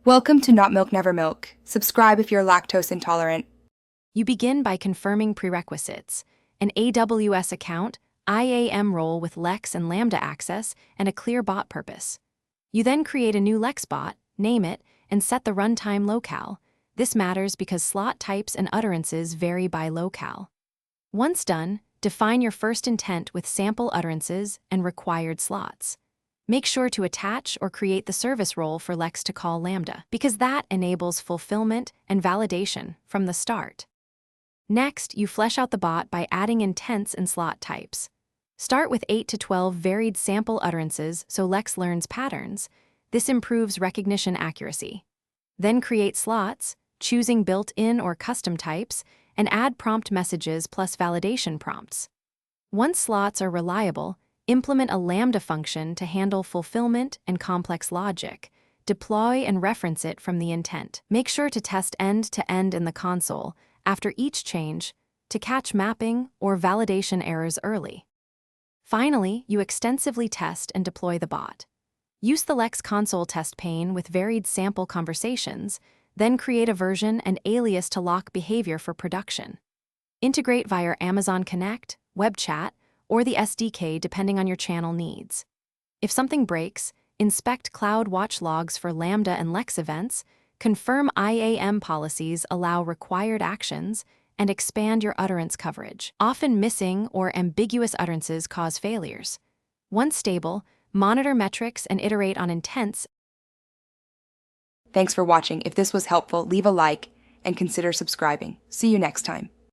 Welcome to Not Milk Never Milk. Subscribe if you're lactose intolerant. You begin by confirming prerequisites: an AWS account, IAM role with Lex and Lambda access, and a clear bot purpose. You then create a new Lex bot, name it, and set the runtime locale. This matters because slot types and utterances vary by locale. Once done, define your first intent with sample utterances and required slots. Make sure to attach or create the service role for Lex to call Lambda, because that enables fulfillment and validation from the start. Next, you flesh out the bot by adding intents and slot types. Start with 8 to 12 varied sample utterances so Lex learns patterns. This improves recognition accuracy. Then create slots, choosing built-in or custom types, and add prompt messages plus validation prompts. Once slots are reliable, implement a Lambda function to handle fulfillment and complex logic. Deploy and reference it from the intent. Make sure to test end-to-end in the console after each change to catch mapping or validation errors early. Finally, you extensively test and deploy the bot. Use the Lex console test pane with varied sample conversations, then create a version and alias to lock behavior for production. Integrate via Amazon Connect, web chat, or the SDK depending on your channel needs. If something breaks, inspect Cloud Watch logs for Lambda and Lex events, confirm IAM policies allow required actions, and expand your utterance coverage. Often missing or ambiguous utterances cause failures. Once stable, monitor metrics and iterate on intents. Thanks for watching. If this was helpful, leave a like and consider subscribing. See you next time.